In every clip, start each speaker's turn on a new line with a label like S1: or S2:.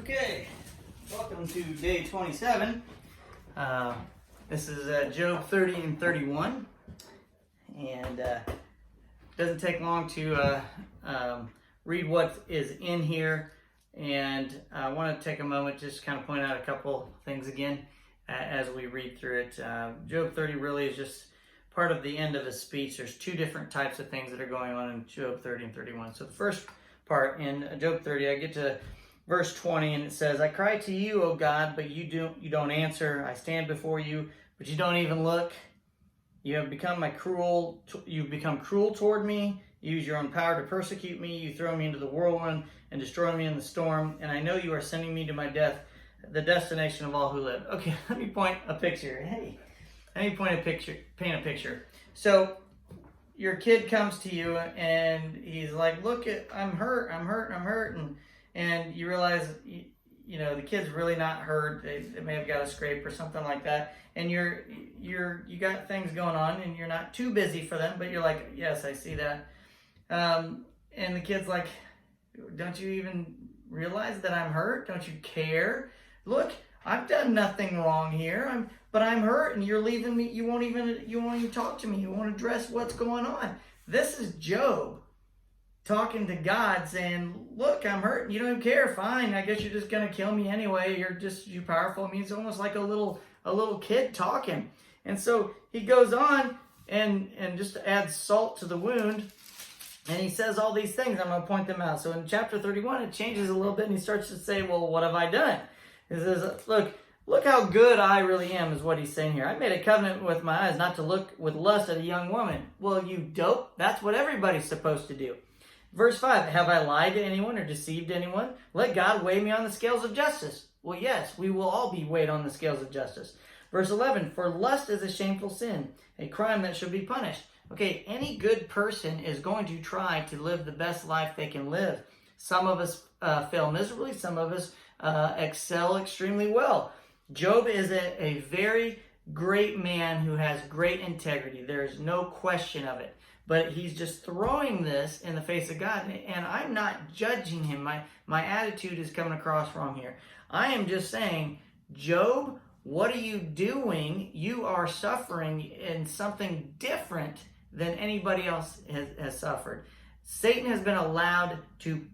S1: Okay, welcome to day 27. This is Job 30 and 31, and it doesn't take long to read what is in here, and I want to take a moment just kind of point out a couple things again as we read through it. Job 30 really is just part of the end of his speech. There's two different types of things that are going on in Job 30 and 31. So the first part in Job 30, I get to verse 20, and it says, "I cry to you, O God, but you don't answer. I stand before you, but you don't even look. You've become cruel toward me. You use your own power to persecute me. You throw me into the whirlwind and destroy me in the storm. And I know you are sending me to my death, the destination of all who live." Okay, let me point a picture. Hey, let me paint a picture. So your kid comes to you and he's like, "Look, I'm hurt, and you realize, you know, the kid's really not hurt. They may have got a scrape or something like that, and you got things going on, and you're not too busy for them, but you're like, "Yes, I see that." And the kid's like, "Don't you even realize that I'm hurt? Don't you care? Look, I've done nothing wrong here. But I'm hurt, and you're leaving me. You won't even talk to me. You won't address what's going on." This is Job talking to God, saying, "Look, I'm hurt, and you don't even care. Fine, I guess you're just gonna kill me anyway. You're powerful." I mean, it's almost like a little kid talking. And so he goes on and just adds salt to the wound, and he says all these things. I'm gonna point them out. So in chapter 31, it changes a little bit, and he starts to say, "Well, what have I done?" He says, Look how good I really am," is what he's saying here. "I made a covenant with my eyes not to look with lust at a young woman." Well, you dope. That's what everybody's supposed to do. Verse 5, "Have I lied to anyone or deceived anyone? Let God weigh me on the scales of justice." Well, yes, we will all be weighed on the scales of justice. Verse 11, "For lust is a shameful sin, a crime that should be punished." Okay, any good person is going to try to live the best life they can live. Some of us fail miserably. Some of us excel extremely well. Job is a very great man who has great integrity. There is no question of it. But he's just throwing this in the face of God. And I'm not judging him. My attitude is coming across wrong here. I am just saying, Job, what are you doing? You are suffering in something different than anybody else has suffered. Satan has been allowed to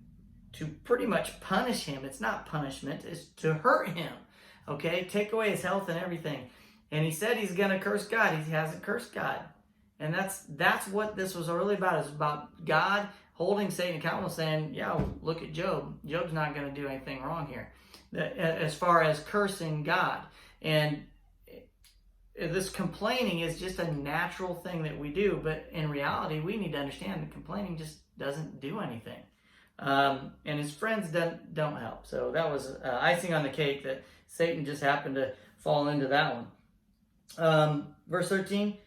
S1: pretty much punish him. It's not punishment. It's to hurt him. Okay? Take away his health and everything. And he said he's going to curse God. He hasn't cursed God. And that's what this was really about. It's about God holding Satan accountable, saying, "Yeah, look at Job. Job's not going to do anything wrong here," as far as cursing God. And this complaining is just a natural thing that we do. But in reality, we need to understand that complaining just doesn't do anything. And his friends don't help. So that was icing on the cake that Satan just happened to fall into that one. Verse 13.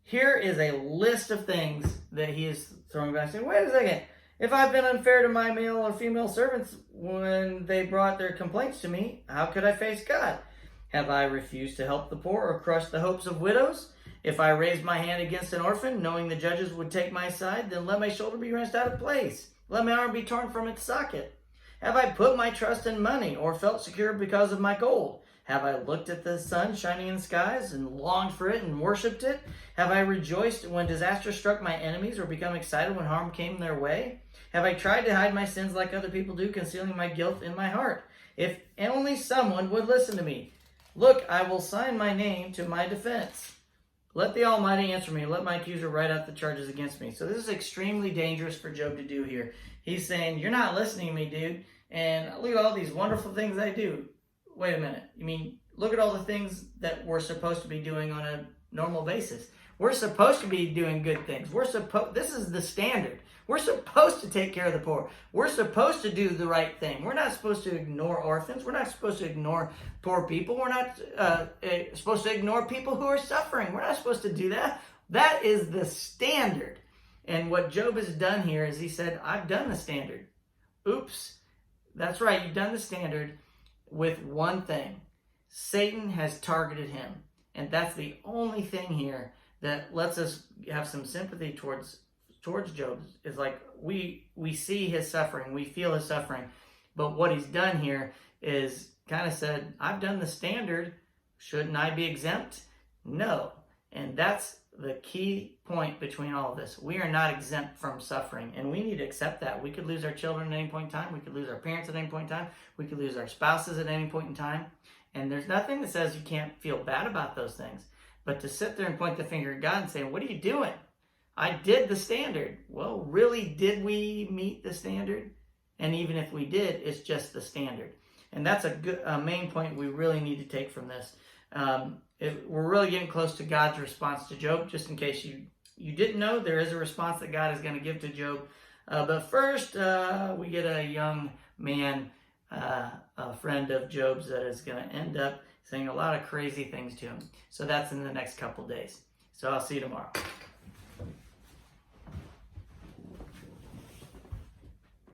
S1: Here is a list of things that he is throwing back, saying, "Wait a second. If I've been unfair to my male or female servants when they brought their complaints to me, how could I face God? Have I refused to help the poor or crushed the hopes of widows? If I raised my hand against an orphan, knowing the judges would take my side, then let my shoulder be wrenched out of place. Let my arm be torn from its socket. Have I put my trust in money or felt secure because of my gold? Have I looked at the sun shining in the skies and longed for it and worshipped it? Have I rejoiced when disaster struck my enemies or become excited when harm came their way? Have I tried to hide my sins like other people do, concealing my guilt in my heart? If only someone would listen to me. Look, I will sign my name to my defense. Let the Almighty answer me. Let my accuser write out the charges against me." So this is extremely dangerous for Job to do here. He's saying, "You're not listening to me, dude. And look at all these wonderful things I do." Wait a minute. You mean, look at all the things that we're supposed to be doing on a normal basis. We're supposed to be doing good things. This is the standard. We're supposed to take care of the poor. We're supposed to do the right thing. We're not supposed to ignore orphans. We're not supposed to ignore poor people. We're not supposed to ignore people who are suffering. We're not supposed to do that. That is the standard. And what Job has done here is he said, "I've done the standard." Oops. That's right. You've done the standard with one thing. Satan has targeted him. And that's the only thing here that lets us have some sympathy towards Job. Is like we see his suffering, we feel his suffering, But what he's done here is kind of said, I've done the standard. Shouldn't I be exempt? No. And that's the key point between all of this. We are not exempt from suffering, and we need to accept that. We could lose our children at any point in time. We could lose our parents at any point in time. We could lose our spouses at any point in time. And there's nothing that says you can't feel bad about those things. But to sit there and point the finger at God and say, what are you doing? I did the standard. Well, really, did we meet the standard? And even if we did, it's just the standard. And that's a main point we really need to take from this. We're really getting close to God's response to Job. Just in case you didn't know, there is a response that God is going to give to Job. But first, we get a young man, a friend of Job's, that is going to end up saying a lot of crazy things to him. So that's in the next couple days. So I'll see you tomorrow.